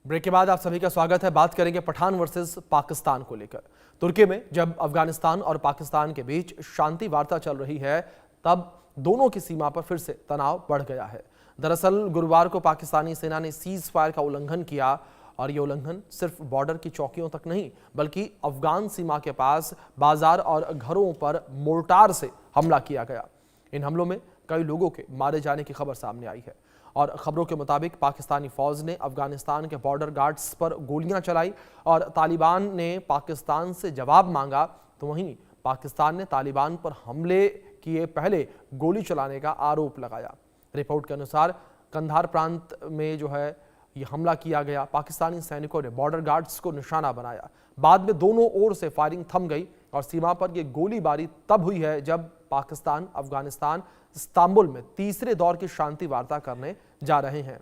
Break के बाद आप सभी का स्वागत है। बात करेंगे पठान वर्सेस पाकिस्तान को लेकर। तुर्की में जब अफगानिस्तान और पाकिस्तान के बीच शांति वार्ता चल रही है, तब दोनों की सीमा पर फिर से तनाव बढ़ गया है। दरअसल गुरुवार को पाकिस्तानी सेना ने सीज फायर का उल्लंघन किया और ये उल्लंघन सिर्फ बॉर्डर की चौकियों तक नहीं, बल्कि अफगान सीमा के पास बाजार और घरों पर मोर्टार से हमला किया गया। इन हमलों में कई लोगों के मारे जाने की खबर सामने आई है और खबरों के मुताबिक पाकिस्तानी फौज ने अफगानिस्तान के बॉर्डर गार्ड्स पर गोलियां चलाई और तालिबान ने पाकिस्तान से जवाब मांगा, तो वहीं पाकिस्तान ने तालिबान पर हमले किए पहले गोली चलाने का आरोप लगाया। रिपोर्ट के अनुसार कंधार प्रांत में ये हमला किया गया। पाकिस्तानी सैनिकों ने बॉर्डर गार्ड्स को निशाना बनाया। बाद में दोनों ओर से फायरिंग थम गई और सीमा पर यह गोलीबारी तब हुई है जब पाकिस्तान अफगानिस्तान इस्तांबुल में तीसरे दौर की शांति वार्ता करने जा रहे हैं।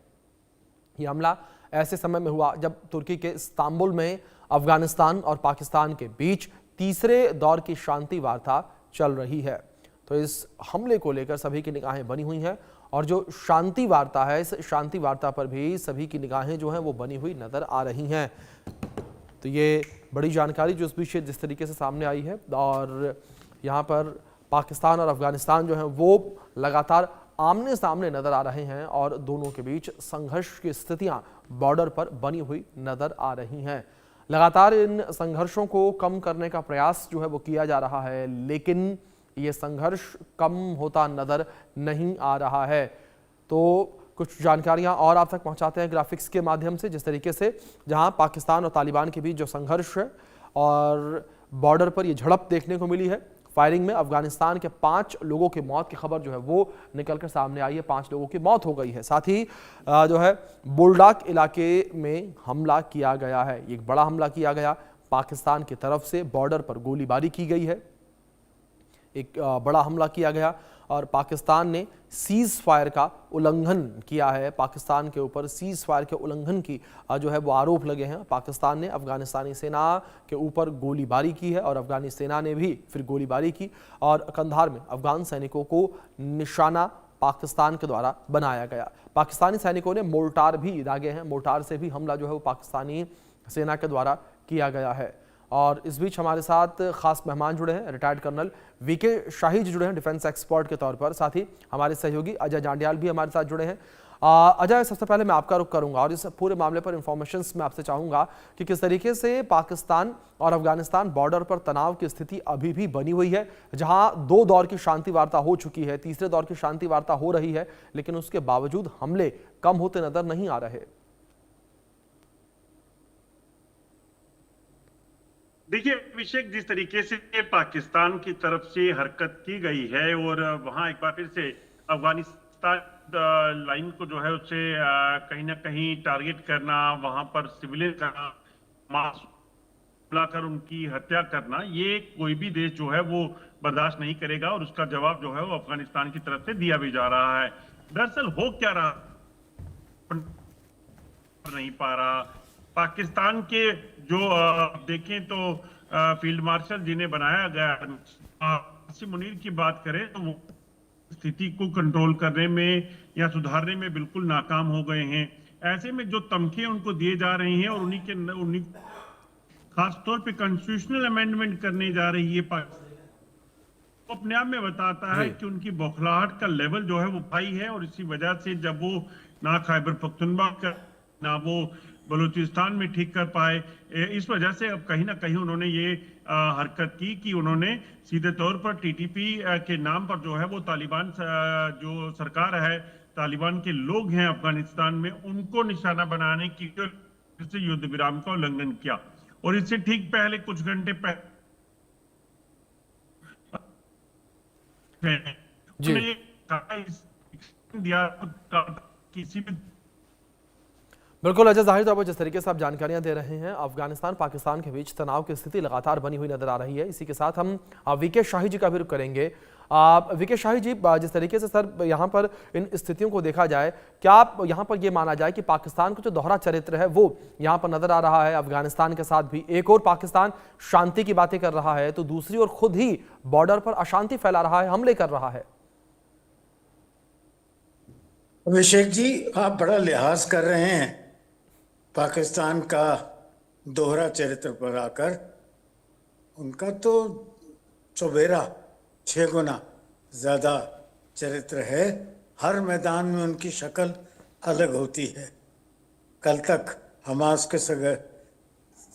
यह हमला ऐसे समय में हुआ जब तुर्की के इस्तांबुल में अफगानिस्तान और पाकिस्तान के बीच तीसरे दौर की शांति वार्ता चल रही है। तो इस हमले को लेकर सभी की निगाहें बनी हुई हैं और जो शांति वार्ता है, इस शांति वार्ता पर भी सभी की निगाहें वो बनी हुई नजर आ रही हैं। तो ये बड़ी जानकारी जो इस बीच जिस तरीके से सामने आई है, और यहाँ पर पाकिस्तान और अफगानिस्तान वो लगातार आमने सामने नजर आ रहे हैं और दोनों के बीच संघर्ष की स्थितियां बॉर्डर पर बनी हुई नजर आ रही हैं। लगातार इन संघर्षों को कम करने का प्रयास वो किया जा रहा है, लेकिन ये संघर्ष कम होता नजर नहीं आ रहा है। तो कुछ जानकारियां और आप तक पहुंचाते हैं ग्राफिक्स के माध्यम से। जिस तरीके से जहां पाकिस्तान और तालिबान के बीच जो संघर्ष है और बॉर्डर पर ये झड़प देखने को मिली है, फायरिंग में अफगानिस्तान के 5 लोगों की मौत की खबर वो निकलकर सामने आई है। 5 लोगों की मौत हो गई है। साथ ही बुलडाक इलाके में हमला किया गया है। एक बड़ा हमला किया गया, पाकिस्तान की तरफ से बॉर्डर पर गोलीबारी की गई है। एक बड़ा हमला किया गया और पाकिस्तान ने सीज फायर का उल्लंघन किया है। पाकिस्तान के ऊपर सीज फायर के उल्लंघन की वो आरोप लगे हैं। पाकिस्तान ने अफगानिस्तानी सेना के ऊपर गोलीबारी की है और अफगानी सेना ने भी फिर गोलीबारी की और कंधार में अफगान सैनिकों को निशाना पाकिस्तान के द्वारा बनाया गया। पाकिस्तानी सैनिकों ने मोर्टार भी दागे हैं। मोर्टार से भी हमला वो पाकिस्तानी सेना के द्वारा किया गया है। और इस बीच हमारे साथ खास मेहमान जुड़े हैं, रिटायर्ड कर्नल वीके शाही जी जुड़े हैं डिफेंस एक्सपर्ट के तौर पर। साथ ही हमारे सहयोगी अजय जांडियाल भी हमारे साथ जुड़े हैं। अजय, सबसे पहले मैं आपका रुख करूंगा और इस पूरे मामले पर इंफॉर्मेशंस मैं आपसे चाहूंगा कि किस तरीके से पाकिस्तान और अफगानिस्तान बॉर्डर पर तनाव की स्थिति अभी भी बनी हुई है, जहां 2 दौर की शांति वार्ता हो चुकी है, तीसरे दौर की शांति वार्ता हो रही है, लेकिन उसके बावजूद हमले कम होते नजर नहीं आ रहे। देखिए अभिषेक, जिस तरीके से पाकिस्तान की तरफ से हरकत की गई है और वहां एक बार फिर से अफगानिस्तान लाइन को उससे कहीं ना कहीं टारगेट करना, वहां पर सिविलियन करना, मास बुलाकर उनकी हत्या करना, ये कोई भी देश वो बर्दाश्त नहीं करेगा और उसका जवाब वो अफगानिस्तान की तरफ से दिया भी जा रहा है। दरअसल हो क्या रहा नहीं पा रहा। पाकिस्तान के जो देखें तो फील्ड मार्शल जिन्हें बनाया गया, मुनीर की बात करें तो वो स्थिति को कंट्रोल करने में या सुधारने में बिल्कुल नाकाम हो गए हैं। ऐसे में जो तमखे उनको दिए जा रही हैं और उन्हीं खासतौर पे कॉन्स्टिट्यूशनल अमेंडमेंट करने जा रही है पाकिस्तान, अपने आप में बताता है कि उनकी बौखलाहट का लेवल वो हाई है। और इसी वजह से जब वो ना खैबर पख्तूनख्वा का ना वो बलूचिस्तान में ठीक कर पाए, इस वजह से अब कहीं ना कहीं उन्होंने ये हरकत की कि उन्होंने सीधे तौर पर टीटीपी के नाम पर वो तालिबान जो सरकार है, तालिबान के लोग हैं अफगानिस्तान में, उनको निशाना बनाने की युद्ध विराम का उल्लंघन किया। और इससे ठीक पहले कुछ घंटे पहले दिया किसी भी। बिल्कुल अजय, जाहिर तौर पर जिस तरीके से आप जानकारियां दे रहे हैं, अफगानिस्तान पाकिस्तान के बीच तनाव की स्थिति लगातार बनी हुई नजर आ रही है। इसी के साथ हम वीके शाही जी का भी रुख करेंगे। वीके शाही जी, जिस तरीके से सर यहाँ पर इन स्थितियों को देखा जाए, क्या आप यहाँ पर ये माना जाए कि पाकिस्तान का जो दोहरा चरित्र है वो यहाँ पर नजर आ रहा है अफगानिस्तान के साथ भी? एक और पाकिस्तान शांति की बातें कर रहा है तो दूसरी ओर खुद ही बॉर्डर पर अशांति फैला रहा है, हमले कर रहा है। अभिषेक जी, आप बड़ा लिहाज कर रहे हैं पाकिस्तान का दोहरा चरित्र पर आकर उनका तो चौबेरा 6 गुना ज़्यादा चरित्र है। हर मैदान में उनकी शक्ल अलग होती है। कल तक हमास के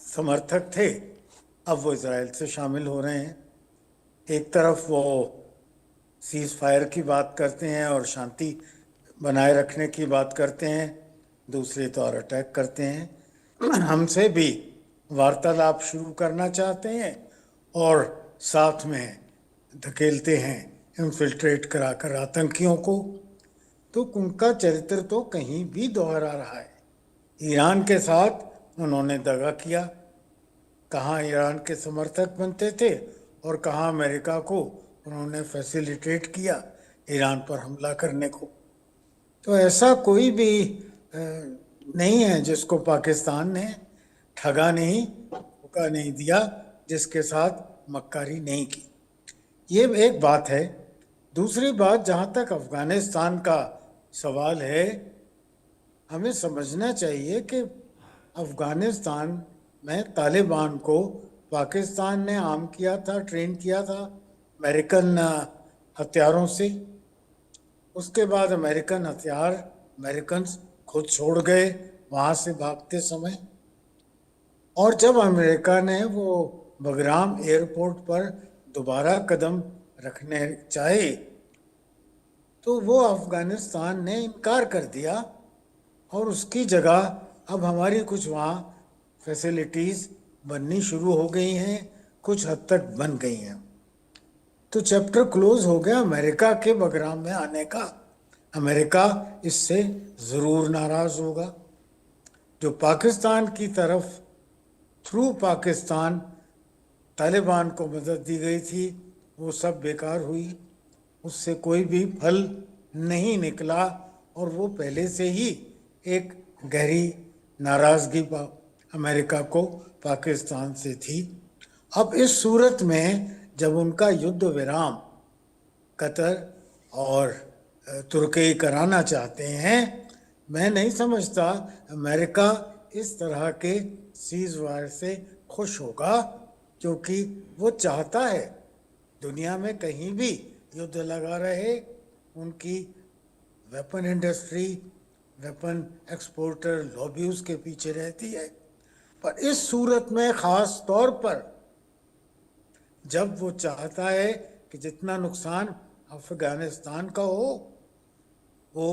समर्थक थे, अब वो इजराइल से शामिल हो रहे हैं। एक तरफ वो सीज फायर की बात करते हैं और शांति बनाए रखने की बात करते हैं, दूसरी तौर अटैक करते हैं। हमसे भी वार्तालाप शुरू करना चाहते हैं और साथ में धकेलते हैं इन्फिल्ट्रेट कराकर आतंकियों को। तो उनका चरित्र तो कहीं भी दोहरा रहा है। ईरान के साथ उन्होंने दगा किया, कहाँ ईरान के समर्थक बनते थे और कहाँ अमेरिका को उन्होंने फैसिलिटेट किया ईरान पर हमला करने को। तो ऐसा कोई भी नहीं है जिसको पाकिस्तान ने ठगा नहीं, धोखा नहीं दिया, जिसके साथ मक्कारी नहीं की। ये एक बात है। दूसरी बात, जहाँ तक अफगानिस्तान का सवाल है, हमें समझना चाहिए कि अफगानिस्तान में तालिबान को पाकिस्तान ने आर्म किया था, ट्रेन किया था अमेरिकन हथियारों से। उसके बाद अमेरिकन खुद छोड़ गए वहाँ से भागते समय। और जब अमेरिका ने वो बगराम एयरपोर्ट पर दोबारा कदम रखने चाहे तो वो अफगानिस्तान ने इनकार कर दिया और उसकी जगह अब हमारी कुछ वहाँ फैसिलिटीज़ बननी शुरू हो गई हैं, कुछ हद तक बन गई हैं। तो चैप्टर क्लोज हो गया अमेरिका के बगराम में आने का। अमेरिका इससे ज़रूर नाराज़ होगा। जो पाकिस्तान की तरफ थ्रू पाकिस्तान तालिबान को मदद दी गई थी, वो सब बेकार हुई, उससे कोई भी फल नहीं निकला और वो पहले से ही एक गहरी नाराज़गी अमेरिका को पाकिस्तान से थी। अब इस सूरत में जब उनका युद्ध विराम कतर और तुर्की कराना चाहते हैं, मैं नहीं समझता अमेरिका इस तरह के सीज वायर से खुश होगा, क्योंकि वो चाहता है दुनिया में कहीं भी युद्ध लगा रहे। उनकी weapon industry, weapon exporter lobby उसके पीछे रहती है। पर इस सूरत में ख़ास तौर पर जब वो चाहता है कि जितना नुकसान अफगानिस्तान का हो वो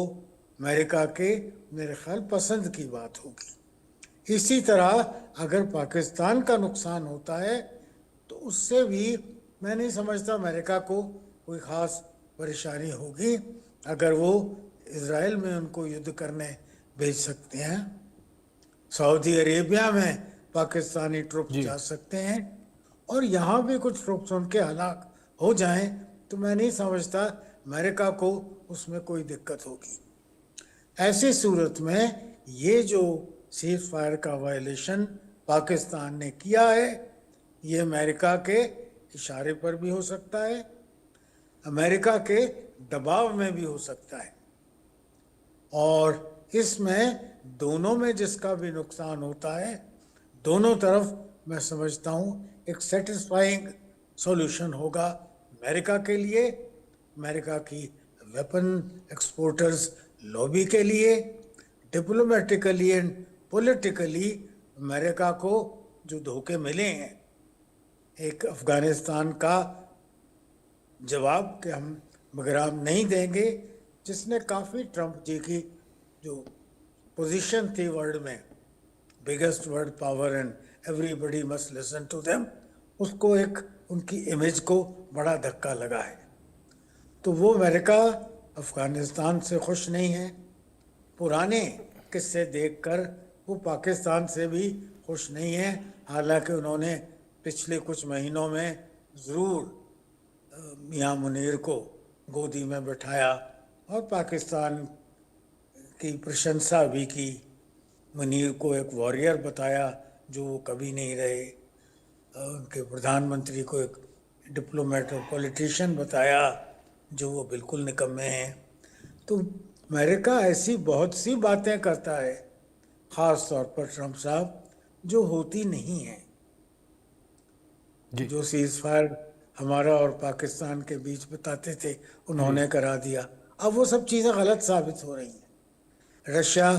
अमेरिका के मेरे ख्याल पसंद की बात होगी। इसी तरह अगर पाकिस्तान का नुकसान होता है तो उससे भी मैं नहीं समझता अमेरिका को कोई ख़ास परेशानी होगी। अगर वो इज़राइल में उनको युद्ध करने भेज सकते हैं, सऊदी अरेबिया में पाकिस्तानी ट्रुप जा सकते हैं और यहाँ भी कुछ ट्रुप्स उनके हलाक हो जाएं, तो मैं नहीं समझता अमेरिका को उसमें कोई दिक्कत होगी। ऐसी सूरत में ये जो सीज फायर का वायलेशन पाकिस्तान ने किया है, ये अमेरिका के इशारे पर भी हो सकता है, अमेरिका के दबाव में भी हो सकता है, और इसमें दोनों में जिसका भी नुकसान होता है, दोनों तरफ मैं समझता हूँ एक सेटिस्फाइंग सॉल्यूशन होगा अमेरिका के लिए, अमेरिका की वेपन एक्सपोर्टर्स लॉबी के लिए, डिप्लोमेटिकली एंड पॉलिटिकली अमेरिका को जो धोखे मिले हैं, एक अफ़गानिस्तान का जवाब कि हम बगराम नहीं देंगे, जिसने काफ़ी ट्रंप जी की जो पोजीशन थी वर्ल्ड में, biggest world power and everybody must listen to them, उसको एक उनकी इमेज को बड़ा धक्का लगा है। तो वो अमेरिका अफ़गानिस्तान से खुश नहीं है। पुराने किस्से देखकर वो पाकिस्तान से भी खुश नहीं है, हालांकि उन्होंने पिछले कुछ महीनों में ज़रूर मियां मुनीर को गोदी में बिठाया और पाकिस्तान की प्रशंसा भी की, मुनीर को एक वॉरियर बताया जो वो कभी नहीं रहे, उनके प्रधानमंत्री को एक डिप्लोमेट और पॉलिटिशियन बताया जो वो बिल्कुल निकम्मे हैं। तो अमेरिका ऐसी बहुत सी बातें करता है, खास तौर पर ट्रंप साहब, जो होती नहीं है। जी जो सीज फायर हमारा और पाकिस्तान के बीच बताते थे, उन्होंने करा दिया। अब वो सब चीज़ें गलत साबित हो रही हैं। रशिया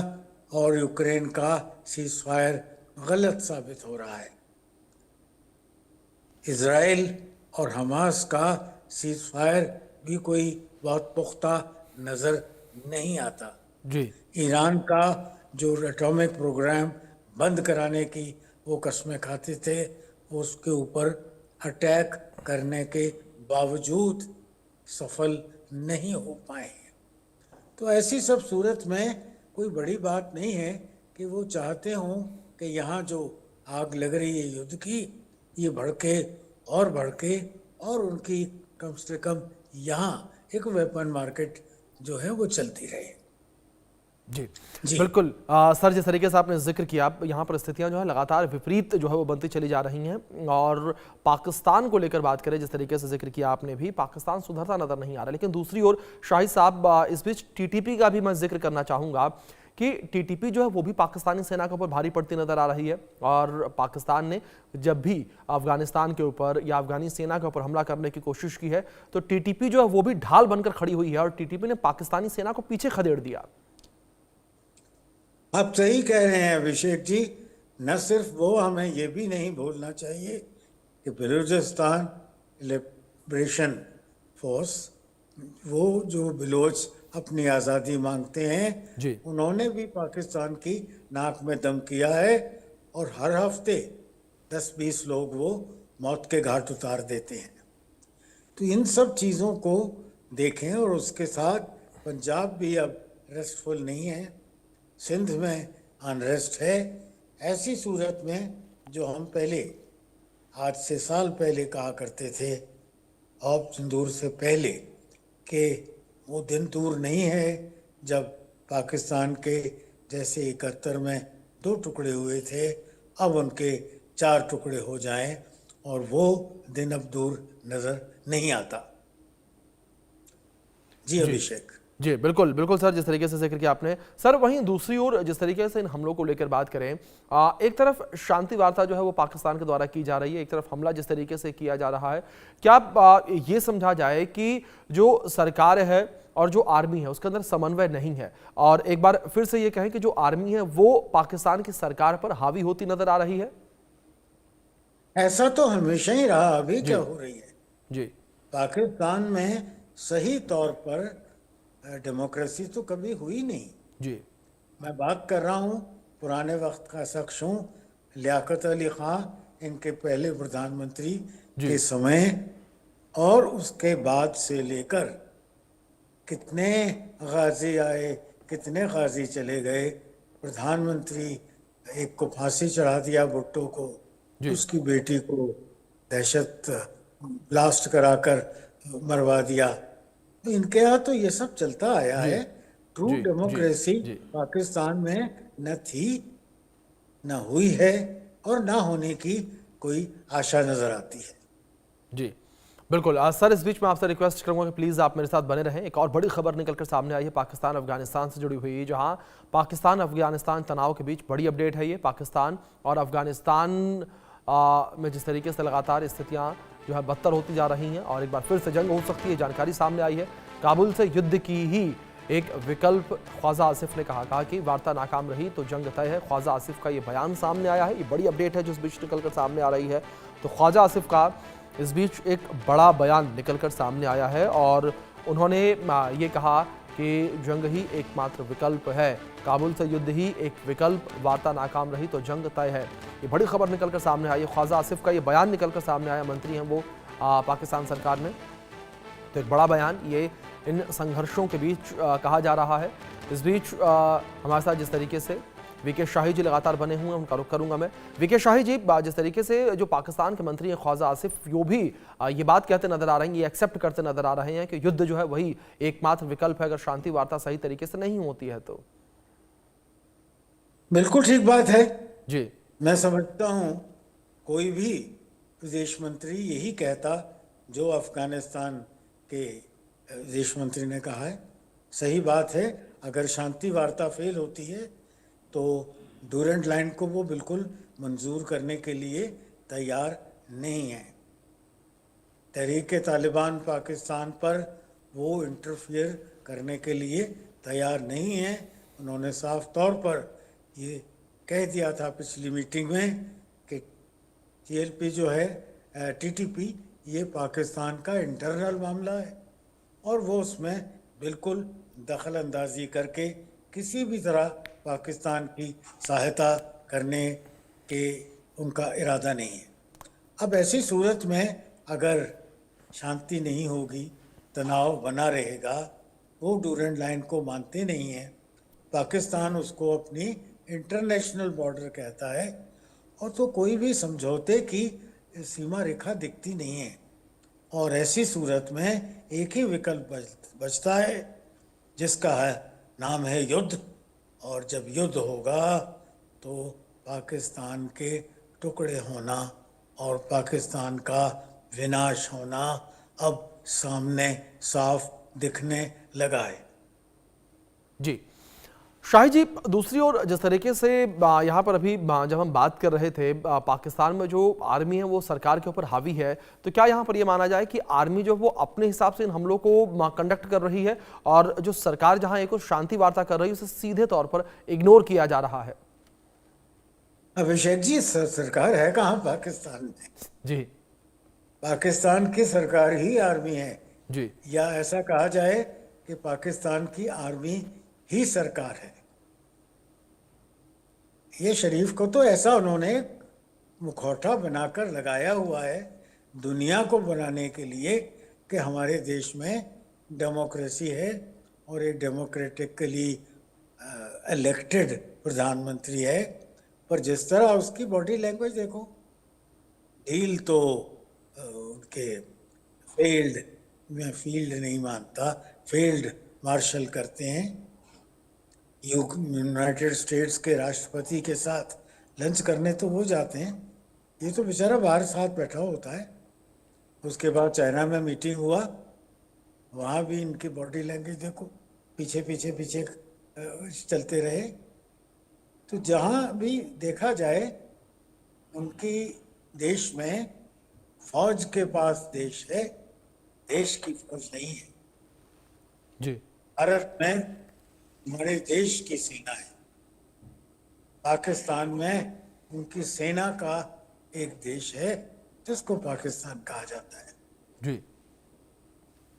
और यूक्रेन का सीज फायर गलत साबित हो रहा है। इजराइल और हमास का सीज फायर भी कोई बहुत पुख्ता नज़र नहीं आता। जी ईरान का जो एटॉमिक प्रोग्राम बंद कराने की वो कस्में खाते थे, वो उसके ऊपर अटैक करने के बावजूद सफल नहीं हो पाए। तो ऐसी सब सूरत में कोई बड़ी बात नहीं है कि वो चाहते हों कि यहाँ जो आग लग रही है युद्ध की, ये भड़के और उनकी कम से कम यहाँ एक वेपन मार्केट जो है वो चलती रहे। जी जी बिल्कुल सर, जिस तरीके से आपने जिक्र किया, यहाँ पर स्थितियां जो है लगातार विपरीत जो है वो बनती चली जा रही हैं। और पाकिस्तान को लेकर बात करें, जिस तरीके से जिक्र किया आपने भी, पाकिस्तान सुधरता नजर नहीं आ रहा। लेकिन दूसरी ओर शाहिद साहब, इस बीच टीटीपी का भी मैं जिक्र करना चाहूंगा कि टीटीपी जो है वो भी पाकिस्तानी सेना के ऊपर भारी पड़ती नजर आ रही है। और पाकिस्तान ने जब भी अफगानिस्तान के ऊपर या अफगानी सेना के ऊपर हमला करने की कोशिश की है, तो टीटीपी जो है वो भी ढाल बनकर खड़ी हुई है और टीटीपी ने पाकिस्तानी सेना को पीछे खदेड़ दिया। आप सही कह रहे हैं अभिषेक जी। न सिर्फ वो, हमें ये भी नहीं भूलना चाहिए कि बलूचिस्तान लिबरेशन फोर्स, वो जो बलोच अपनी आज़ादी मांगते हैं, जी उन्होंने भी पाकिस्तान की नाक में दम किया है और हर हफ्ते 10-20 लोग वो मौत के घाट उतार देते हैं। तो इन सब चीज़ों को देखें, और उसके साथ पंजाब भी अब रेस्टफुल नहीं है, सिंध में अनरेस्ट है। ऐसी सूरत में जो हम पहले आज से साल पहले कहा करते थे, औप सिंदूर से पहले, कि वो दिन दूर नहीं है जब पाकिस्तान के जैसे 71 में 2 टुकड़े हुए थे, अब उनके 4 टुकड़े हो जाएं, और वो दिन अब दूर नज़र नहीं आता। जी अभिषेक। जी बिल्कुल बिल्कुल सर, जिस तरीके से जिक्र किया आपने। सर, वहीं दूसरी ओर जिस तरीके से इन हमलों को लेकर बात करें, एक तरफ शांति वार्ता जो है वो पाकिस्तान के द्वारा की जा रही है, एक तरफ हमला जिस तरीके से किया जा रहा है, क्या ये समझा जाए कि जो सरकार है और जो आर्मी है उसके अंदर समन्वय नहीं है? और एक बार फिर से ये कहें कि जो आर्मी है वो पाकिस्तान की सरकार पर हावी होती नजर आ रही है? ऐसा तो हमेशा ही रहा, अभी क्या हो रही है? जी पाकिस्तान में सही तौर पर डेमोक्रेसी तो कभी हुई नहीं। जी मैं बात कर रहा हूँ, पुराने वक्त का शख्स हूँ, लियाकत अली खां, इनके पहले प्रधानमंत्री के समय, और उसके बाद से लेकर कितने गाजी आए, कितने गाजी चले गए। प्रधानमंत्री एक को फांसी चढ़ा दिया, भुट्टो को, उसकी बेटी को दहशत ब्लास्ट कराकर मरवा दिया। तो इनके यहाँ तो ये सब चलता आया है। ट्रू डेमोक्रेसी पाकिस्तान में न थी, न हुई है, और न होने की कोई आशा नजर आती है। जी बिल्कुल सर, इस बीच मैं आपसे रिक्वेस्ट करूंगा कि प्लीज़ आप मेरे साथ बने रहें। एक और बड़ी खबर निकलकर सामने आई है पाकिस्तान अफगानिस्तान से जुड़ी हुई, जहां पाकिस्तान अफगानिस्तान तनाव के बीच बड़ी अपडेट है। ये पाकिस्तान और अफगानिस्तान में जिस तरीके से लगातार स्थितियां जो है बदतर होती जा रही हैं और एक बार फिर से जंग हो सकती है, जानकारी सामने आई है। काबुल से युद्ध की ही एक विकल्प ख्वाजा आसिफ ने कहा कि वार्ता नाकाम रही तो जंग तय है। ख्वाजा आसिफ का ये बयान सामने आया है, ये बड़ी अपडेट है जो इस बीच निकलकर सामने आ रही है। तो ख्वाजा आसिफ का इस बीच एक बड़ा बयान निकलकर सामने आया है और उन्होंने ये कहा कि जंग ही एकमात्र विकल्प है, काबुल से युद्ध ही एक विकल्प, वार्ता नाकाम रही तो जंग तय है। ये बड़ी खबर निकलकर सामने आई है, ख्वाजा आसिफ का ये बयान निकलकर सामने आया। मंत्री हैं वो पाकिस्तान सरकार में, तो एक बड़ा बयान ये इन संघर्षों के बीच कहा जा रहा है। इस बीच हमारे साथ जिस तरीके से वीके शाही जी लगातार बने हुए हैं, उनका रुख करूंगा मैं। वीके शाही जी, जिस तरीके से जो पाकिस्तान के मंत्री हैं ख्वाजा आसिफ, वो भी ये बात कहते नजर आ रहे हैं, ये एक्सेप्ट करते नजर आ रहे हैं कि युद्ध जो है वही एकमात्र विकल्प है अगर शांति वार्ता सही तरीके से नहीं होती है तो। बिल्कुल ठीक बात है जी, मैं समझता हूँ कोई भी विदेश मंत्री यही कहता जो अफगानिस्तान के विदेश मंत्री ने कहा है। सही बात है, अगर शांति वार्ता फेल होती है तो डूरेंट लाइन को वो बिल्कुल मंजूर करने के लिए तैयार नहीं है। तहरीक तालिबान पाकिस्तान पर वो इंटरफियर करने के लिए तैयार नहीं है। उन्होंने साफ तौर पर ये कह दिया था पिछली मीटिंग में कि TLP जो है, TTP, ये पाकिस्तान का इंटरनल मामला है और वो उसमें बिल्कुल दखल अंदाजी करके किसी भी तरह पाकिस्तान की सहायता करने के उनका इरादा नहीं है। अब ऐसी सूरत में अगर शांति नहीं होगी, तनाव बना रहेगा, वो डूरेंट लाइन को मानते नहीं हैं, पाकिस्तान उसको अपनी इंटरनेशनल बॉर्डर कहता है, और तो कोई भी समझौते की सीमा रेखा दिखती नहीं है। और ऐसी सूरत में एक ही विकल्प बचता है जिसका है नाम है युद्ध। और जब युद्ध होगा तो पाकिस्तान के टुकड़े होना और पाकिस्तान का विनाश होना अब सामने साफ दिखने लगा है। जी शाही जी, दूसरी ओर जिस तरीके से यहाँ पर अभी जब हम बात कर रहे थे, पाकिस्तान में जो आर्मी है वो सरकार के ऊपर हावी है, तो क्या यहाँ पर ये माना जाए कि आर्मी जो वो अपने हिसाब से इन हमलों को कंडक्ट कर रही है और जो सरकार जहाँ एक शांति वार्ता कर रही है उसे सीधे तौर पर इग्नोर किया जा रहा है? अभिषेक जी, सरकार है कहाँ पाकिस्तान में? जी, पाकिस्तान की सरकार ही आर्मी है जी, या ऐसा कहा जाए कि पाकिस्तान की आर्मी ही सरकार है। ये शरीफ को तो ऐसा उन्होंने मुखौटा बनाकर लगाया हुआ है दुनिया को बनाने के लिए कि हमारे देश में डेमोक्रेसी है और एक डेमोक्रेटिकली इलेक्टेड प्रधानमंत्री है। पर जिस तरह उसकी बॉडी लैंग्वेज देखो, डील तो उनके फील्ड में, फील्ड नहीं मानता, फील्ड मार्शल करते हैं। यूनाइटेड स्टेट्स के राष्ट्रपति के साथ लंच करने तो वो जाते हैं, ये तो बेचारा बाहर साथ बैठा होता है। उसके बाद चाइना में मीटिंग हुआ, वहाँ भी इनकी बॉडी लैंग्वेज देखो, पीछे पीछे पीछे चलते रहे। तो जहाँ भी देखा जाए उनकी देश में फौज के पास देश है, देश की फौज नहीं है। जी, भारत में हमारे देश की सेना है, पाकिस्तान में उनकी सेना का एक देश है जिसको पाकिस्तान कहा जाता है। जी,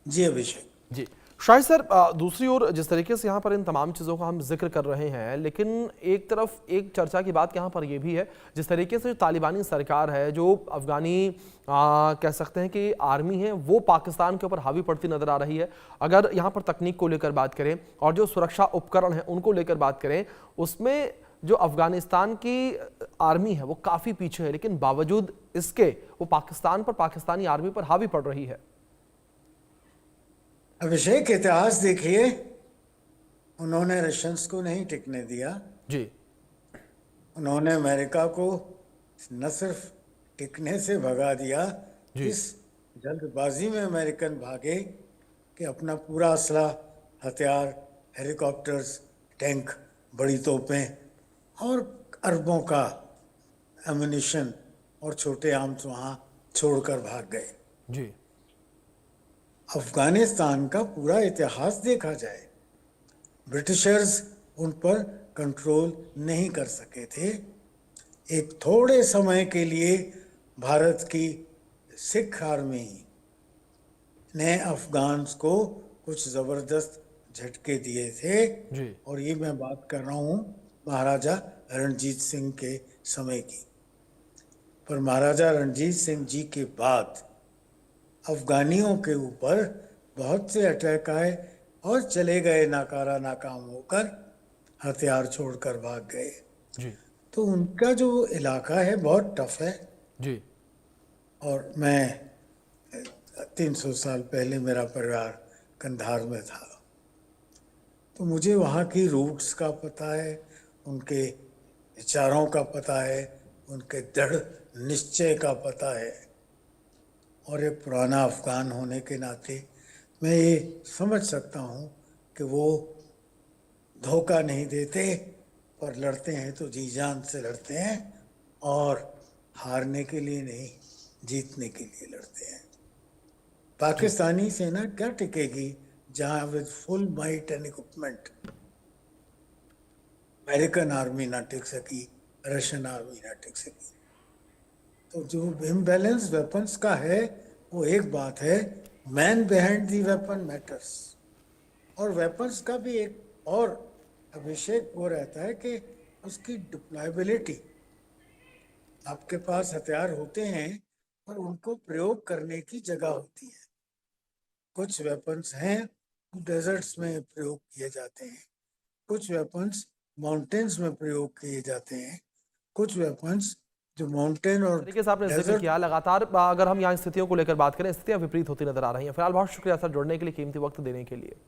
जी अभिषेक जी। शाहिद सर, दूसरी ओर जिस तरीके से यहाँ पर इन तमाम चीज़ों का हम जिक्र कर रहे हैं, लेकिन एक तरफ एक चर्चा की बात यहाँ पर यह भी है, जिस तरीके से जो तालिबानी सरकार है, जो अफगानी कह सकते हैं कि आर्मी है, वो पाकिस्तान के ऊपर हावी पड़ती नजर आ रही है। अगर यहाँ पर तकनीक को लेकर बात करें और जो सुरक्षा उपकरण हैं उनको लेकर बात करें, उसमें जो अफगानिस्तान की आर्मी है वो काफ़ी पीछे है, लेकिन बावजूद इसके वो पाकिस्तान पर, पाकिस्तानी आर्मी पर हावी पड़ रही है। अभिषेक, इतिहास देखिए, उन्होंने रशियंस को नहीं टिकने दिया। जी, उन्होंने अमेरिका को न सिर्फ टिकने से भगा दिया, इस जल्दबाजी में अमेरिकन भागे कि अपना पूरा असला, हथियार, हेलीकॉप्टर्स, टैंक, बड़ी तोपें और अरबों का एमुनिशन और छोटे आर्म्स वहाँ छोड़कर भाग गए। जी, अफगानिस्तान का पूरा इतिहास देखा जाए, ब्रिटिशर्स उन पर कंट्रोल नहीं कर सके थे। एक थोड़े समय के लिए भारत की सिख आर्मी ने अफगान्स को कुछ ज़बरदस्त झटके दिए थे। जी, और ये मैं बात कर रहा हूँ महाराजा रणजीत सिंह के समय की। पर महाराजा रणजीत सिंह जी के बाद अफगानियों के ऊपर बहुत से अटैक आए और चले गए नाकारा नाकाम होकर, हथियार छोड़कर भाग गए। जी, तो उनका जो इलाका है बहुत टफ है। जी, और मैं 300 साल पहले मेरा परिवार कंधार में था, तो मुझे वहाँ की रूट्स का पता है, उनके विचारों का पता है, उनके दृढ़ निश्चय का पता है। और एक पुराना अफगान होने के नाते मैं ये समझ सकता हूँ कि वो धोखा नहीं देते पर लड़ते हैं तो जी जान से लड़ते हैं और हारने के लिए नहीं, जीतने के लिए लड़ते हैं। पाकिस्तानी सेना क्या टिकेगी जहां with full might and equipment American army ना टिक सकी, रशियन आर्मी ना टिक सकी। तो जो इम्बैलेंस वेपन्स का है वो एक बात है, man behind the weapon matters. और वेपन्स का भी एक और अभिषेक वो रहता है कि उसकी डिप्लॉयबिलिटी, आपके पास हथियार होते हैं पर उनको प्रयोग करने की जगह होती है। कुछ वेपन्स हैं डेजर्ट्स में प्रयोग किए जाते हैं, कुछ वेपन्स माउंटेन्स में प्रयोग किए जाते हैं, कुछ वेपन्स जो माउंटेन और तरीके से आपने जिक्र डेजर्ट। किया लगातार अगर हम यहाँ स्थितियों को लेकर बात करें, स्थितियां विपरीत होती नजर आ रही हैं। फिलहाल बहुत शुक्रिया सर जुड़ने के लिए, कीमती वक्त देने के लिए।